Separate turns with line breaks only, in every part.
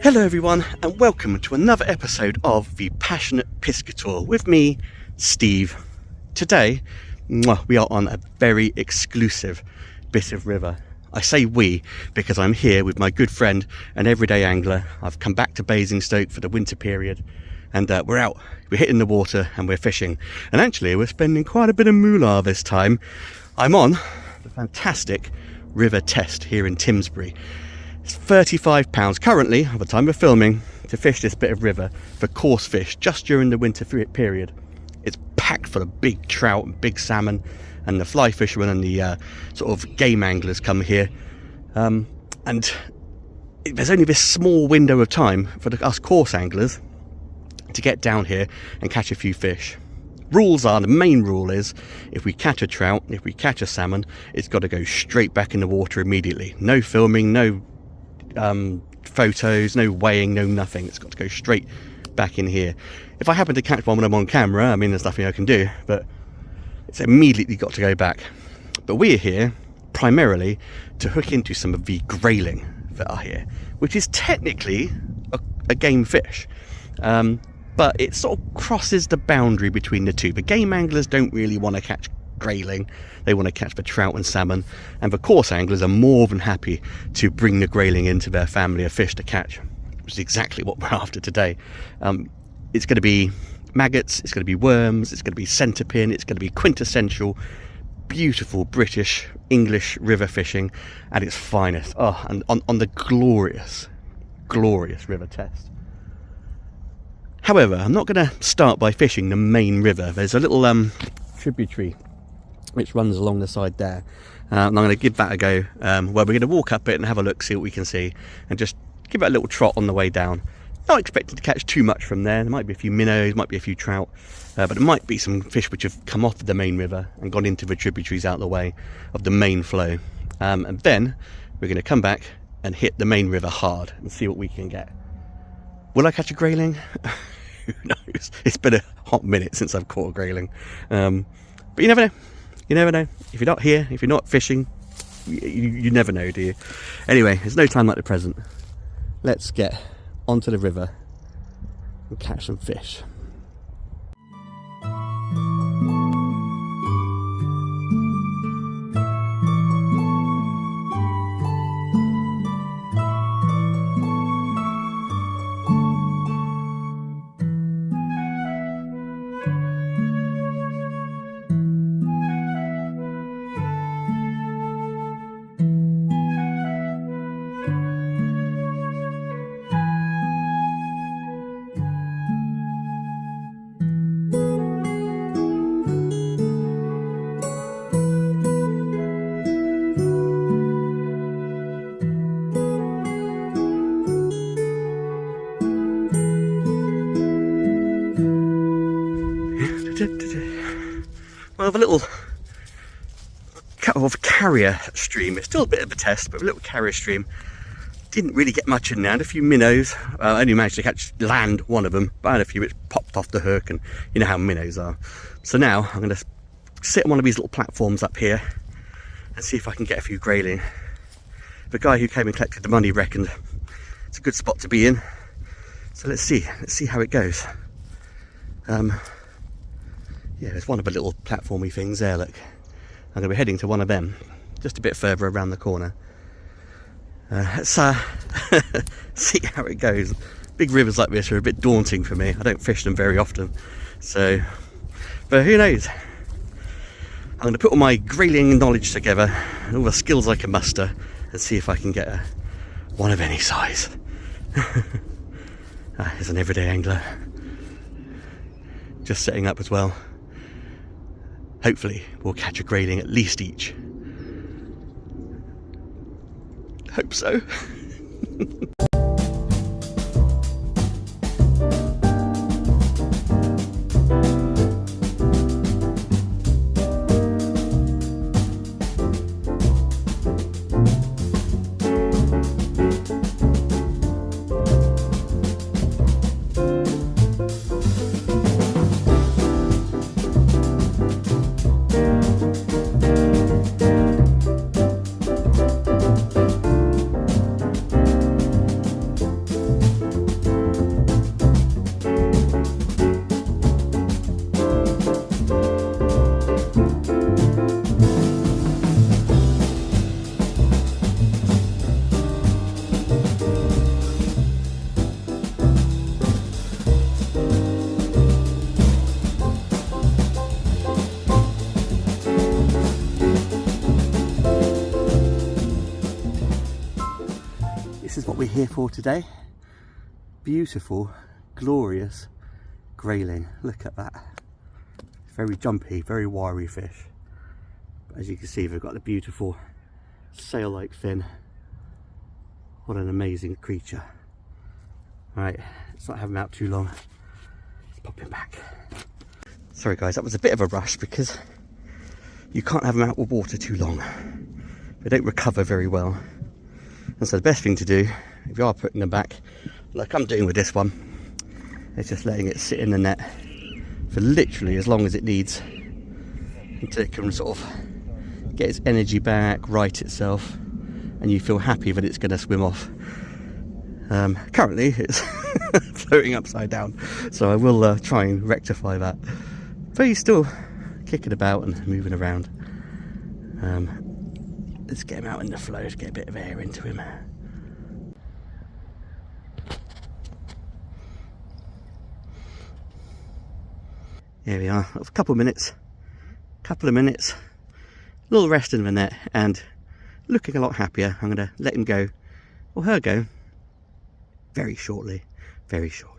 Hello everyone, and welcome to another episode of The Passionate Piscator with me, Steve. Today, we are on a very exclusive bit of river. I say we because I'm here with my good friend and everyday angler. I've come back to Basingstoke for the winter period, and we're out, we're hitting the water and we're fishing. And actually we're spending quite a bit of moolah this time. I'm on the fantastic River Test here in Timsbury. It's £35 currently, at the time of filming, to fish this bit of river for coarse fish just during the winter period. It's packed full of big trout and big salmon, and the fly fishermen and the sort of game anglers come here. And there's only this small window of time for us coarse anglers to get down here and catch a few fish. The main rule is, if we catch a trout, if we catch a salmon, it's got to go straight back in the water immediately. No filming, no photos, no weighing, no nothing. It's got to go straight back in here. If I happen to catch one when I'm on camera, I mean, there's nothing I can do, but it's immediately got to go back. But we're here primarily to hook into some of the grayling that are here, which is technically a game fish, but it sort of crosses the boundary between the two. The game anglers don't really want to catch grayling, they want to catch the trout and salmon, and the coarse anglers are more than happy to bring the grayling into their family of fish to catch, which is exactly what we're after today. It's going to be maggots, it's going to be worms, it's going to be centerpin, it's going to be quintessential beautiful British English river fishing at its finest. And on the glorious River Test. However, I'm not going to start by fishing the main river. There's a little tributary which runs along the side there, and I'm going to give that a go, where we're going to walk up it and have a look, see what we can see, and just give it a little trot on the way down. Not expecting to catch too much from there. There might be a few minnows, might be a few trout, but it might be some fish which have come off the main river and gone into the tributaries out the way of the main flow, and then we're going to come back and hit the main river hard and see what we can get. Will I catch a grayling? Who knows? It's been a hot minute since I've caught a grayling, but you never know. You never know. If you're not here, if you're not fishing, you never know, do you? Anyway, there's no time like the present. Let's get onto the river and catch some fish. Well, the little carrier stream, it's still a bit of a test, but a little carrier stream didn't really get much in there. I had a few minnows. I only managed to land one of them, but I had a few which popped off the hook, and you know how minnows are. So now I'm going to sit on one of these little platforms up here and see if I can get a few grayling. The guy who came and collected the money reckoned it's a good spot to be in, so let's see how it goes. Yeah, there's one of the little platformy things there, look. I'm going to be heading to one of them, just a bit further around the corner. Let's see how it goes. Big rivers like this are a bit daunting for me. I don't fish them very often, so, but who knows. I'm going to put all my grayling knowledge together, and all the skills I can muster, and see if I can get one of any size. As an everyday angler, just setting up as well. Hopefully we'll catch a grayling at least each. Hope so. we're here for today. Beautiful, glorious grayling. Look at that. Very jumpy, very wiry fish. But as you can see, they've got the beautiful sail-like fin. What an amazing creature. Right, let's not have him out too long. Let's pop him back. Sorry guys, that was a bit of a rush because you can't have them out with water too long. They don't recover very well. And so the best thing to do, if you are putting them back, like I'm doing with this one, is just letting it sit in the net for literally as long as it needs until it can sort of get its energy back, right itself, and you feel happy that it's going to swim off. Currently it's floating upside down, so I will try and rectify that. But he's still kicking about and moving around. Let's get him out in the flow to get a bit of air into him. Here we are, a couple of minutes, a little rest in the net and looking a lot happier. I'm going to let him go, or her go, very shortly, very shortly.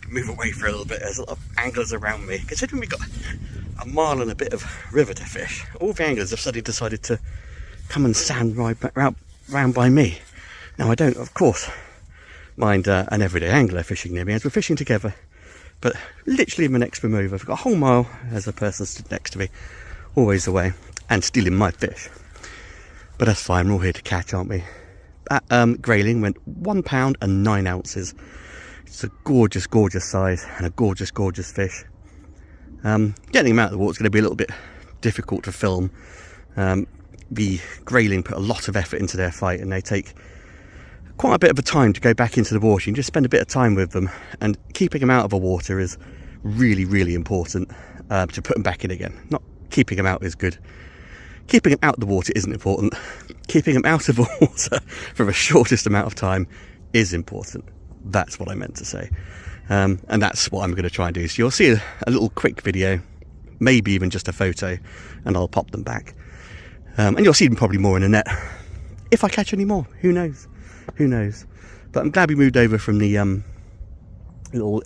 Move away for a little bit. There's a lot of anglers around me. Considering we've got a mile and a bit of river to fish, all the anglers have suddenly decided to come and stand right round by me. Now I don't, of course, mind an everyday angler fishing near me as we're fishing together, but literally in the next swim over, I've got a whole mile as a person stood next to me, always away, and stealing my fish. But that's fine, we're all here to catch, aren't we? That grayling went 1 pound and 9 ounces. It's a gorgeous, gorgeous size and a gorgeous, gorgeous fish. Getting him out of the water is going to be a little bit difficult to film. The grayling put a lot of effort into their fight and they take quite a bit of a time to go back into the water. You can just spend a bit of time with them, and keeping them out of the water is really, really important to put them back in again. Not keeping them out is good. Keeping them out of the water isn't important. Keeping them out of the water for the shortest amount of time is important. That's what I meant to say, and that's what I'm going to try and do. So you'll see a little quick video, maybe even just a photo, and I'll pop them back, and you'll see them probably more in the net if I catch any more. Who knows, but I'm glad we moved over from the little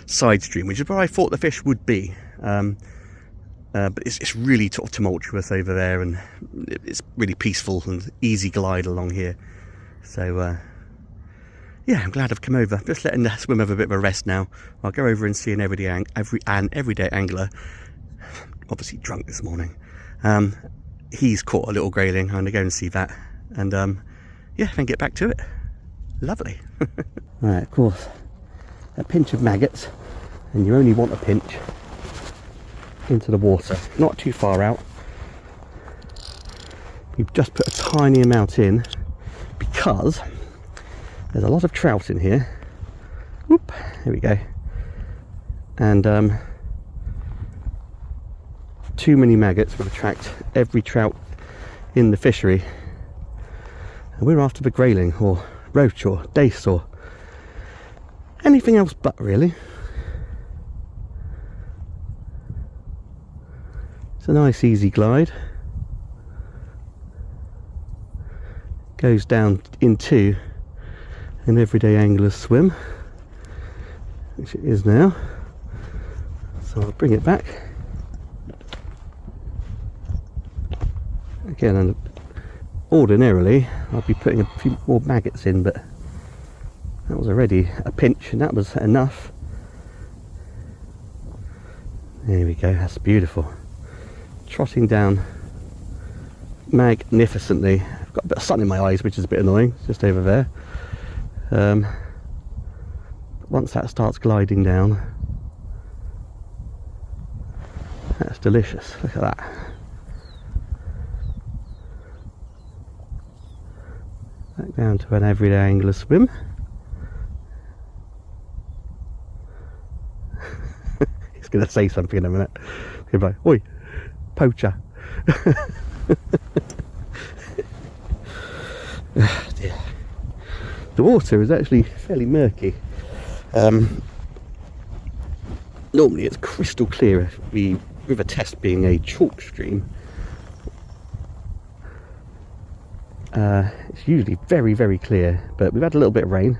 side stream, which is where I thought the fish would be, but it's really sort of tumultuous over there, and it's really peaceful and easy glide along here. So yeah, I'm glad I've come over. Just letting the swim have a bit of a rest now. I'll go over and see an everyday angler, obviously drunk this morning. He's caught a little grayling. I'm going to go and see that, and yeah, then get back to it. Lovely. Right, of course, a pinch of maggots, and you only want a pinch into the water, not too far out. We've just put a tiny amount in because there's a lot of trout in here. Whoop, here we go. And too many maggots will attract every trout in the fishery. And we're after the grayling or roach or dace or anything else but, really. It's a nice easy glide. Goes down into an everyday angler's swim, which it is now. So I'll bring it back again, and ordinarily I'd be putting a few more maggots in, but that was already a pinch and that was enough. There we go, that's beautiful. Trotting down magnificently. I've got a bit of sun in my eyes, which is a bit annoying, just over there. But once that starts gliding down, that's delicious. Look at that. Back down to an everyday angler swim. He's going to say something in a minute. He'll be like, "Oi, poacher." Oh dear. The water is actually fairly murky. Normally it's crystal clear, the River Test being a chalk stream. It's usually very, very clear, but we've had a little bit of rain,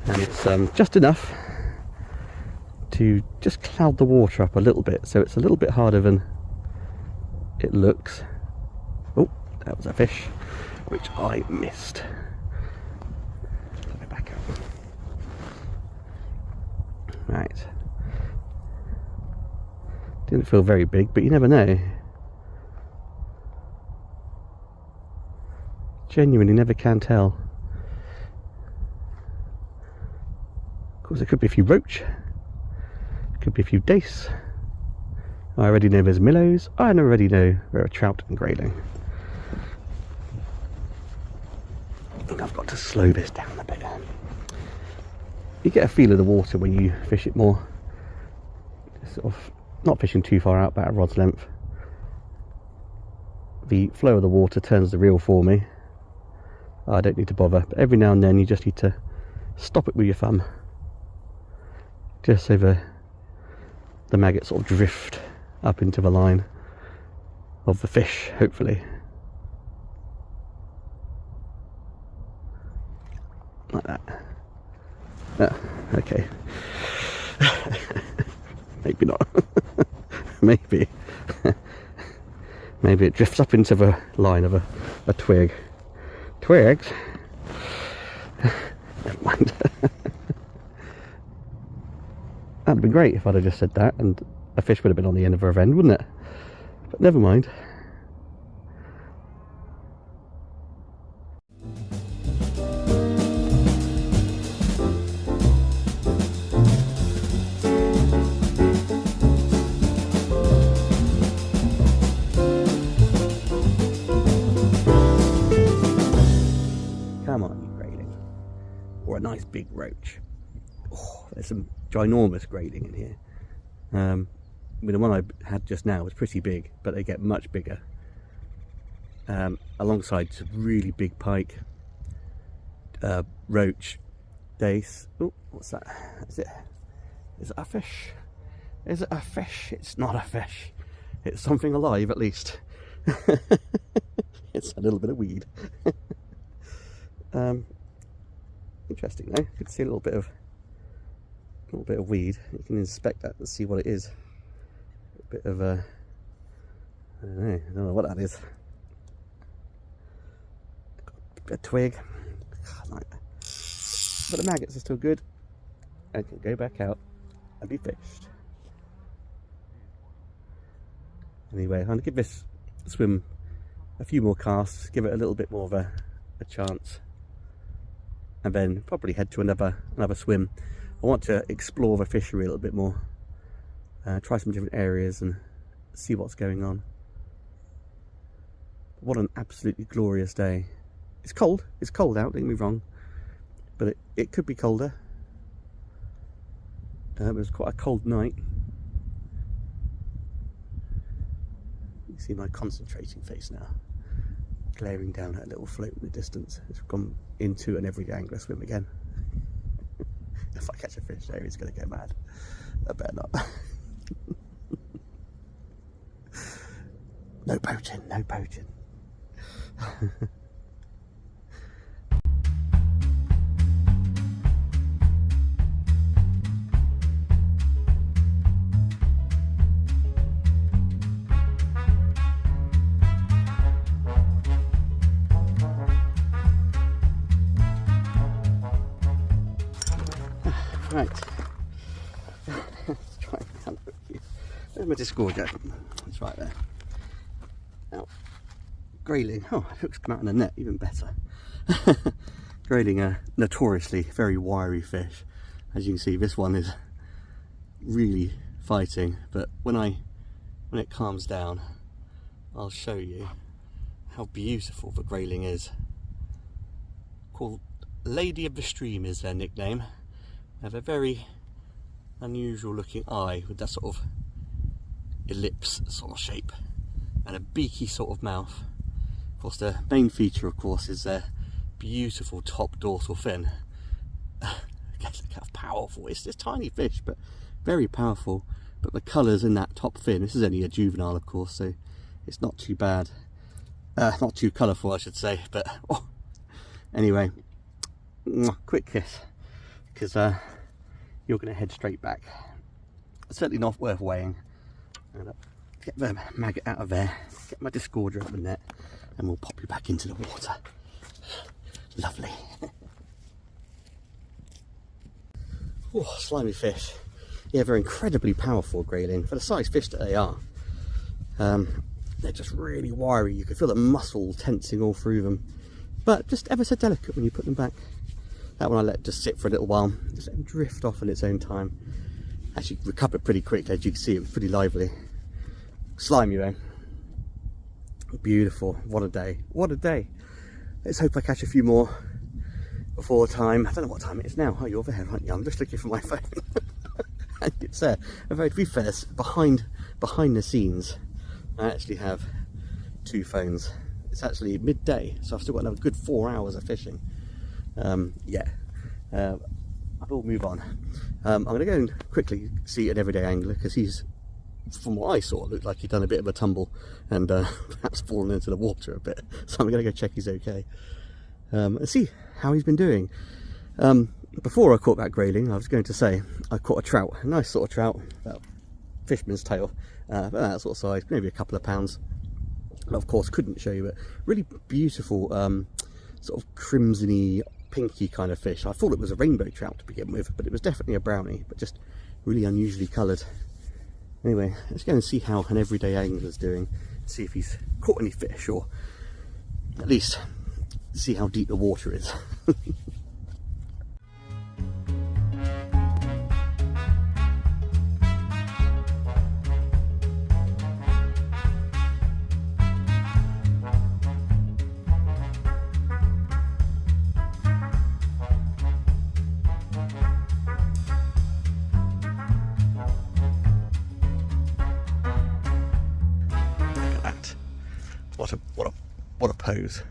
and it's just enough to just cloud the water up a little bit, so it's a little bit harder than it looks. Oh, that was a fish, which I missed. Let me back up. Right. Didn't feel very big, but you never know. Genuinely never can tell. Of course, it could be a few roach. It could be a few dace. I already know there's minnows. I already know there are trout and grayling. I think I've got to slow this down a bit. You get a feel of the water when you fish it more. Sort of not fishing too far out, about a rod's length. The flow of the water turns the reel for me. I don't need to bother, but every now and then you just need to stop it with your thumb, just so the maggots sort of drift up into the line of the fish, hopefully. Like that. Okay. Maybe not. Maybe. Maybe it drifts up into the line of a twig. Twigs? Never mind. That'd be great if I'd have just said that and a fish would have been on the end of her end, wouldn't it? But never mind. Come on, you grayling. Or a nice big roach. Oh, there's some ginormous grayling in here. I mean, the one I had just now was pretty big, but they get much bigger. Alongside some really big pike, roach, dace. Oh, what's that? Is it a fish? Is it a fish? It's not a fish. It's something alive, at least. It's a little bit of weed. Interesting though. You can see a little bit of weed. You can inspect that and see what it is. A bit of I don't know what that is. A twig. Like that. But the maggots are still good and can go back out and be fished. Anyway, I'm going to give this swim a few more casts, give it a little bit more of a chance, and then probably head to another swim. I want to explore the fishery a little bit more, try some different areas and see what's going on. What an absolutely glorious day. It's cold out, don't get me wrong, but it could be colder. It was quite a cold night. You see my concentrating face now, glaring down at a little float in the distance. It's gone into an everyday angler swim again. If I catch a fish there, he's going to get mad. I better not. No poaching, no poaching. Right, let's try and have a look here. Where's my disgorger? It's right there. Now, grayling. Oh, it looks come out in a net, even better. Grayling are notoriously very wiry fish. As you can see, this one is really fighting, but when it calms down, I'll show you how beautiful the grayling is. Called Lady of the Stream is their nickname. They have a very unusual looking eye with that sort of ellipse sort of shape and a beaky sort of mouth. Of course, the main feature, of course, is their beautiful top dorsal fin. Look how powerful. It's this tiny fish, but very powerful. But the colours in that top fin, this is only a juvenile of course, so it's not too bad. Not too colourful I should say, but oh. Anyway, quick kiss, because you're going to head straight back. Certainly not worth weighing. Get the maggot out of there, get my discorder out of the net, and we'll pop you back into the water. Lovely. Oh, slimy fish. Yeah, they're incredibly powerful, grayling, for the size fish that they are. They're just really wiry. You can feel the muscle tensing all through them, but just ever so delicate when you put them back. That one I let just sit for a little while, just let them drift off on its own time. Actually recovered pretty quickly, as you can see. It was pretty lively. Slimy though. Beautiful. What a day. What a day. Let's hope I catch a few more before time. I don't know what time it is now. Oh, you're over here, aren't you? I'm just looking for my phone. And it's there. To be fair, behind the scenes, I actually have 2 phones. It's actually midday, so I've still got another good 4 hours of fishing. Yeah. I will move on. I'm going to go and quickly see an everyday angler, because he's, from what I saw, looked like he'd done a bit of a tumble and perhaps fallen into the water a bit. So I'm going to go check he's okay and see how he's been doing. Before I caught that grayling, I was going to say I caught a trout, a nice sort of trout, about fisherman's tail, about that sort of size, maybe a couple of pounds. And of course couldn't show you, but really beautiful sort of crimsony, pinky kind of fish. I thought it was a rainbow trout to begin with, but it was definitely a brownie, but just really unusually coloured. Anyway, let's go and see how an everyday angler's doing, see if he's caught any fish, or at least see how deep the water is. What a pose.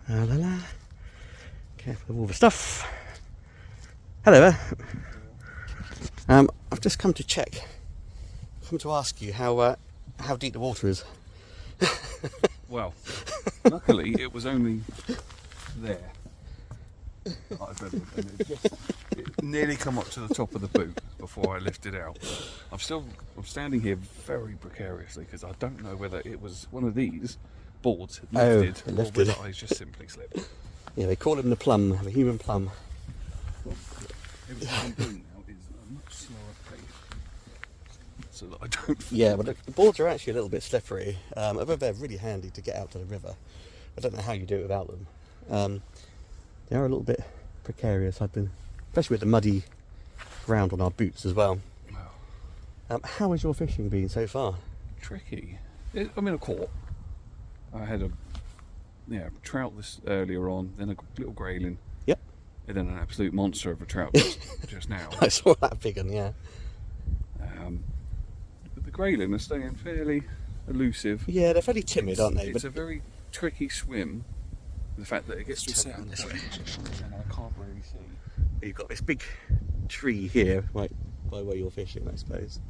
La la la. Careful of all the stuff. Hello there. I've just come to check. Come to ask you how deep the water is.
Well, luckily it was only there. It nearly come up to the top of the boot before I lifted out. I'm standing here very precariously, because I don't know whether it was one of these boards lifted, or whether I just simply slipped.
Yeah, they call him the plum, the human plum.
Everything I'm doing now is a much slower pace, so that I don't fall.
Yeah, but the boards are actually a little bit slippery. Although they're really handy to get out to the river. I don't know how you do it without them. They are a little bit precarious, especially with the muddy ground on our boots as well. How has your fishing been so far?
Tricky. I caught. I had a trout this earlier on, then a little grayling.
Yep.
And then an absolute monster of a trout just now.
I saw that big one, yeah.
But the grayling are staying fairly elusive.
Yeah, they're fairly timid, aren't they?
It's a very tricky swim. The fact that it gets to a certain point and I can't really see.
You've got this big tree here, right by where you're fishing, I suppose.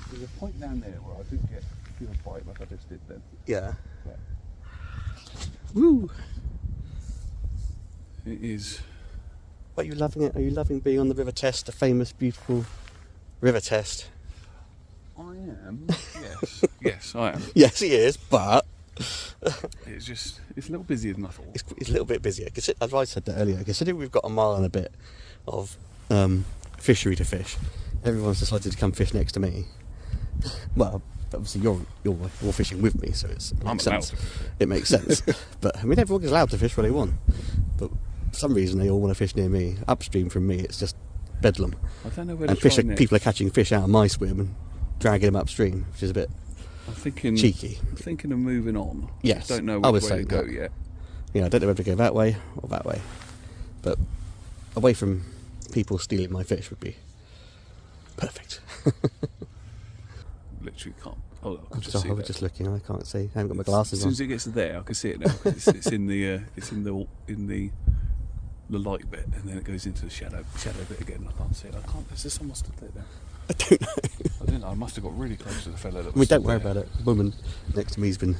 There's a point down there where I do get a good bite, like I just did then.
Yeah.
Yeah.
Woo!
It is.
Are you loving it? Are you loving being on the River Test, the famous, beautiful River Test?
I am. Yes. Yes, I am.
Yes, he is, but
it's a little busier than I thought.
It's a little bit busier. As I said that earlier, considering we've got a mile and a bit of fishery to fish, everyone's decided to come fish next to me. Well, obviously you're fishing with me, so it makes sense. It makes sense. But I mean, everyone is allowed to fish where they want, but for some reason they all want to fish near me. Upstream from me, it's just bedlam.
I don't know where
and people are catching fish out of my swim and dragging them upstream, which is a bit cheeky.
I'm thinking of moving on.
Yes,
I don't know which way to go yet.
Yeah, I don't know whether to go that way or that way, but away from people stealing my fish would be perfect.
Literally Oh, I can just
So
see
I was
that.
just looking. I can't see. I haven't got my glasses
As soon
on.
as it gets to there, I can see it now. It's in the light bit, and then it goes into the shadow bit again. I can't see it. Is there someone stood there now?
I don't know.
I don't know. I must have got really close to the fella that was.
I mean, don't worry about it. The woman next to me's been.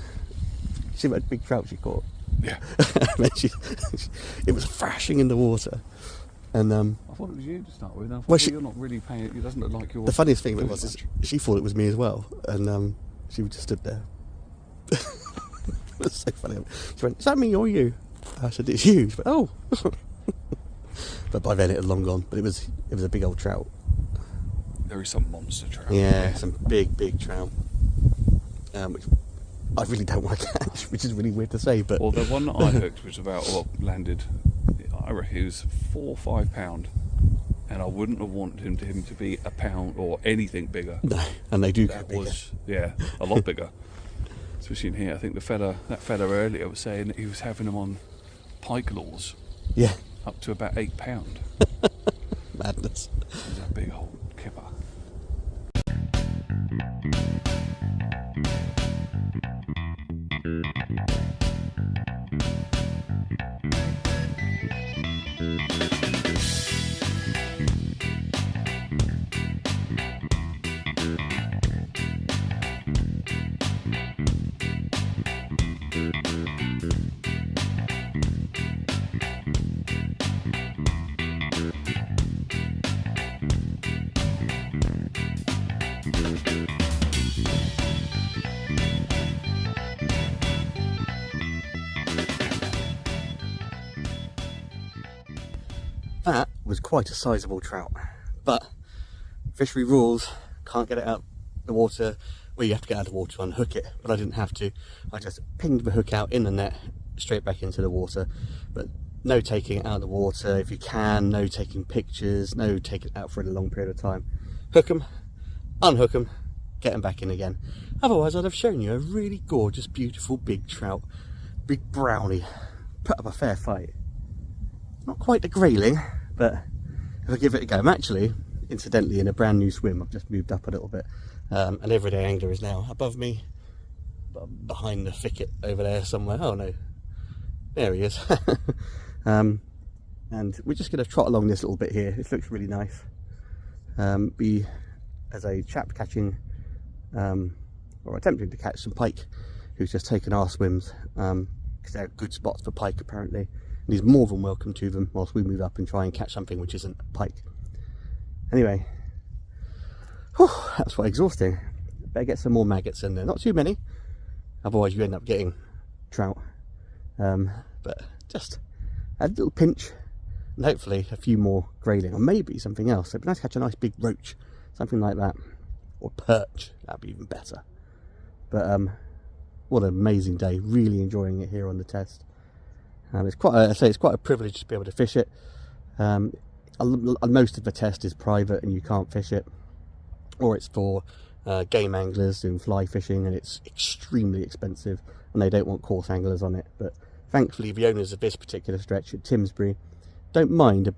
See what big trout she caught.
Yeah.
It was thrashing in the water, and
I thought it was you to start with. I thought,
Well,
you're not really paying. It doesn't look like you're.
the funniest thing of it
doing
was is
much.
she thought it was me as well, and she just stood there. It was so funny. She went, "Is that me or you?" I said, "It's you." She went, "Oh." But by then it had long gone. But it was a big old trout.
There is some monster trout.
Yeah, some big trout. Which I really don't want to catch, which is really weird to say. But
Well, the one that I hooked was landed. I reckon he was 4 or 5 pound, and I wouldn't have wanted him to be a pound or anything bigger.
no, and they do go
That
bigger.
was a lot bigger. Especially in here, I think that fella earlier was saying that he was having them on pike lures
Yeah,
up to about 8 pound.
madness.
There's that big old kipper.
That was quite a sizable trout, but fishery rules, can't get it out the water. Well, you have to get out of the water to unhook it, but I didn't have to. I just pinged the hook out in the net, straight back into the water, but no taking it out of the water if you can, no taking pictures, no taking it out for a long period of time. Hook them, unhook them, get them back in again. Otherwise I'd have shown you a really gorgeous, beautiful big trout, big brownie, put up a fair fight. Not quite a grayling, but if I give it a go, I'm actually, incidentally, in a brand new swim. I've just moved up a little bit. An everyday angler is now above me, behind the thicket over there somewhere. Oh no, there he is. And we're just going to trot along this little bit here. This looks really nice. Be as a chap catching, or attempting to catch some pike, who's just taken our swims, because they're good spots for pike apparently. And he's more than welcome to them whilst we move up and try and catch something which isn't a pike. Anyway, whew, that's quite exhausting. Better get some more maggots in there. Not too many, otherwise you end up getting trout. But just a little pinch, and hopefully a few more grayling, or maybe something else. It'd be nice to catch a nice big roach, something like that, or perch. That'd be even better. But what an amazing day! Really enjoying it here on the test. It's quite a privilege to be able to fish it. Most of the test is private and you can't fish it, or it's for game anglers doing fly fishing, and it's extremely expensive and they don't want coarse anglers on it. But thankfully the owners of this particular stretch at Timsbury don't mind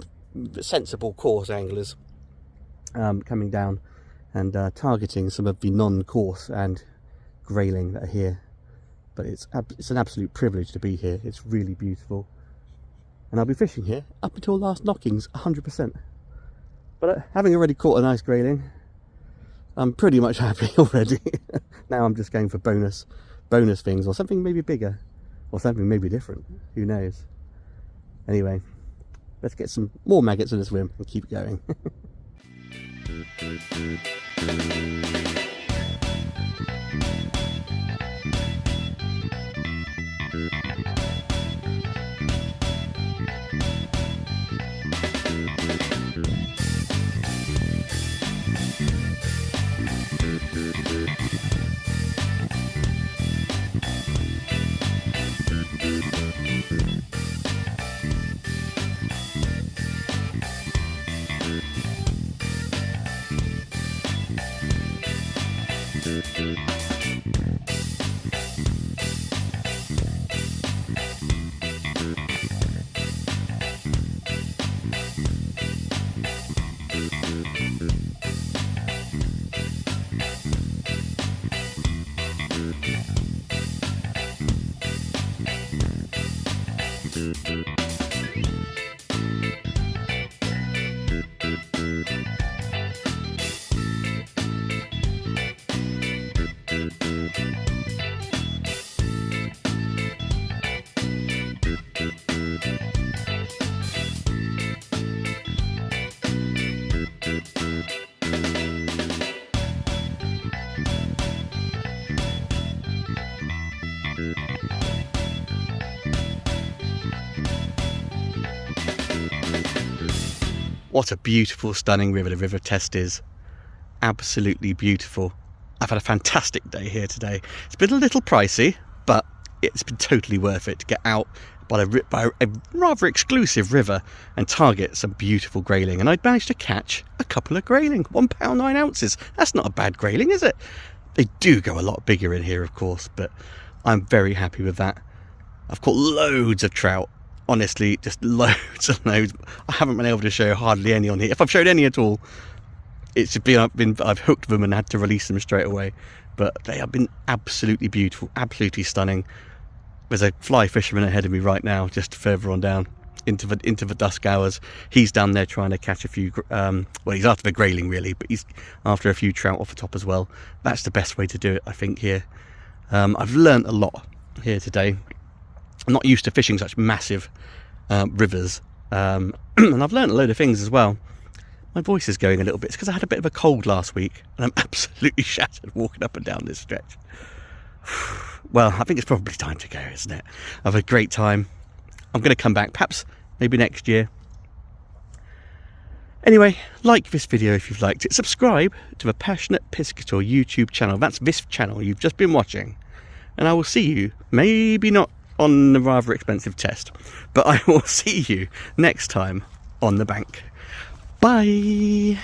sensible coarse anglers coming down and targeting some of the non-coarse and grayling that are here. But it's an absolute privilege to be here. It's really beautiful, and I'll be fishing here up until last knockings, 100%. But having already caught a nice grayling, I'm pretty much happy already. Now I'm just going for bonus things, or something maybe bigger, or something maybe different. Who knows? Anyway, let's get some more maggots in the swim and keep going. What a beautiful, stunning river the River Test is. Absolutely beautiful. I've had a fantastic day here today. It's been a little pricey, but it's been totally worth it to get out by a rather exclusive river and target some beautiful grayling. And I'd managed to catch a couple of grayling, 1 pound 9 ounces. That's not a bad grayling, is it? They do go a lot bigger in here, of course, but I'm very happy with that. I've caught loads of trout. Honestly, just loads and loads. I haven't been able to show hardly any on here. If I've showed any at all, it's been I've hooked them and had to release them straight away. But they have been absolutely beautiful, absolutely stunning. There's a fly fisherman ahead of me right now, just further on down into the dusk hours. He's down there trying to catch a few. Well, he's after the grayling really, but he's after a few trout off the top as well. That's the best way to do it, I think. Here, I've learnt a lot here today. I'm not used to fishing such massive rivers, and I've learned a load of things as well. My voice is going a little bit. It's because I had a bit of a cold last week, and I'm absolutely shattered walking up and down this stretch. Well, I think it's probably time to go, isn't it? I've had a great time. I'm going to come back, perhaps maybe next year. Anyway, like this video if you've liked it. Subscribe to the Passionate Piscator YouTube channel. That's this channel you've just been watching. And I will see you, maybe not on the rather expensive test, but I will see you next time on the bank. Bye.